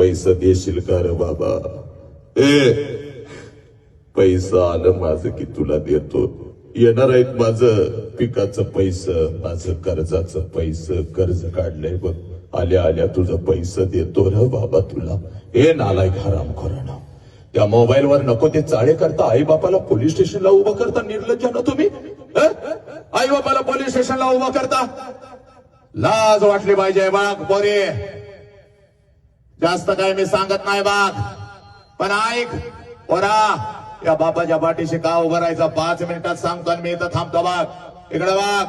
पैसे देशील का रे बाबा? पैसा आलं माझं की तुला देतो. येणार आहेत माझं पिकाचं पैसं, माझं कर्जाचं पैसं, कर्ज काढलंय बघ. आल्या आल्या तुझं पैसं देतो रे बाबा तुला. नालायक हरामखोरांनो, त्या मोबाईलवर नको ते चाळे करता आई बापाला पोलीस स्टेशनला उभं करता. निर्लज्ज ना तुम्ही. आई बापाला पोलीस स्टेशनला उभं करता. लाज वाटली पाहिजे बाग पोरे. जास्त काय मी सांगत नाही बाग, पण ऐक पोरा, या बापाच्या पाठीशी का उभं राहायचं? 5 मिनिटात सांगतो आणि मी इथं थांबतो. बाग इकडे बाग.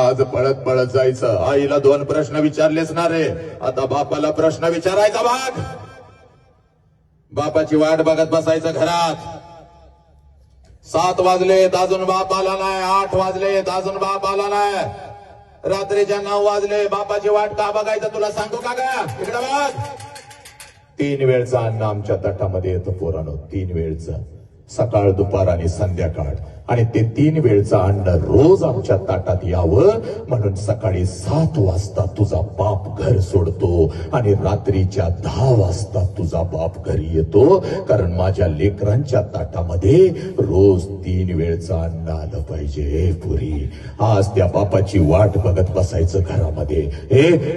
आज पळत पळत जायचं. आईला 2 प्रश्न विचारलेच ना रे, आता बापाला प्रश्न विचारायचा. बाग बापाची वाट बघत बसायचं घरात. 7 वाजलेत अजून बाप आला नाही. 8 वाजलेत अजून बाप आला नाही. रात्रीच्या 9 वाजले. बापाची वाट का बघायचं तुला सांगू का गा? इकडे बघ. 3 वेळचं अन्न आमच्या ताटामध्ये येतं पोरांनो. 3 वेळचं, सकाळ दुपार आणि संध्याकाळ. आणि ते 3 वेळचं अन्न रोज आमच्या ताटात यावं म्हणून सकाळी 7 वाजता तुझा बाप घर सोडतो आणि रात्रीच्या 10 वाजता तुझा बाप घरी येतो. कारण माझ्या लेकरांच्या ताटामध्ये रोज 3 वेळचं अन्न आलं पाहिजे. पुरी आज त्या बापाची वाट बघत बसायचं घरामध्ये.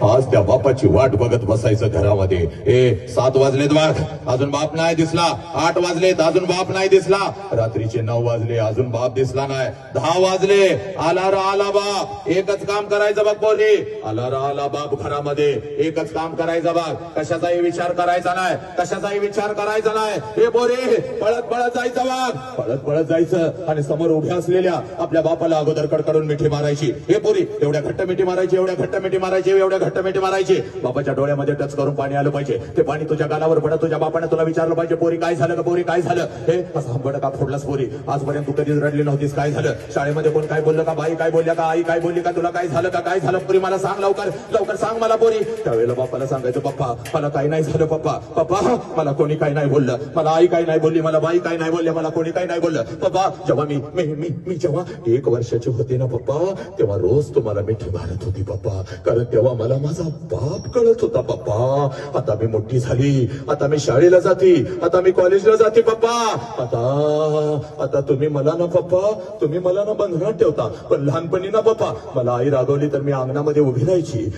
आज त्या बापाची वाट बघत बसायचं घरामध्ये. 7 वाजलेत बाग, अजून बाप नाही दिसला. 8 वाजलेत अजून बाप नाही दिसला. रात्रीचे 9 वाजले अजून बाप दिसला नाही. 10 वाजले. आला रा आला बाप. एकच काम करायचं बघ पोरी. आला रा आला बाप घरामध्ये. एकच काम करायचं बघ. कशाचाही विचार करायचा नाही. कशाचाही विचार करायचा नाही. हे पोरी पळत पळत जायचं बघ. पळत पळत जायचं आणि समोर उभ्या असलेल्या आपल्या बापाला अगोदर कडकडून मिठी मारायची. हे पोरी एवढ्या घट्ट मिठी मारायची, एवढ्या घट्ट मिठी मारायची, एवढ्या घट्ट मिठी मारायची. बापाच्या डोळ्यामध्ये टच करून पाणी आलं पाहिजे. ते पाणी तुझ्या गालावर पडत. तुझ्या बापाने तुला विचारलं पाहिजे, पोरी काय झालं का? पोरी काय झालं? हे असं हंबड का फोडलास पोरी? आजपर्यंत तू कधीच रडली नव्हतीस. काय झालं? शाळेमध्ये कोण काय बोललं का? बाई काय बोलल्या का? आई काय बोलली का? तुला काय झालं का? काय झालं पोरी? मला सांग लवकर, लवकर सांग मला पोरी. त्यावेळेला बापाला सांगायचं, पप्पा मला काही नाही झालं. पप्पा पप्पा मला कोणी काही नाही बोललं. मला आई काही नाही बोलली. मला बाई काही नाही बोलले. मला कोणी काही नाही बोललं. पप्पा जेव्हा मी जेव्हा 1 वर्षाची होते ना पप्पा, तेव्हा रोज तुम्हाला मिठी मारत होती पप्पा. कारण तेव्हा मला माझा बाप कळत होता पप्पा. आता मी मोठी झाली. आता मी शाळेला जाते. आता मी कॉलेजला जाते पप्पा. आता तुम्ही मला ना पप्पा, तुम्ही मला ना बंधनात ठेवता. पण लहानपणी ना पप्पा, मला आई रागवली तर मी अंगणामध्ये उभी राहायची.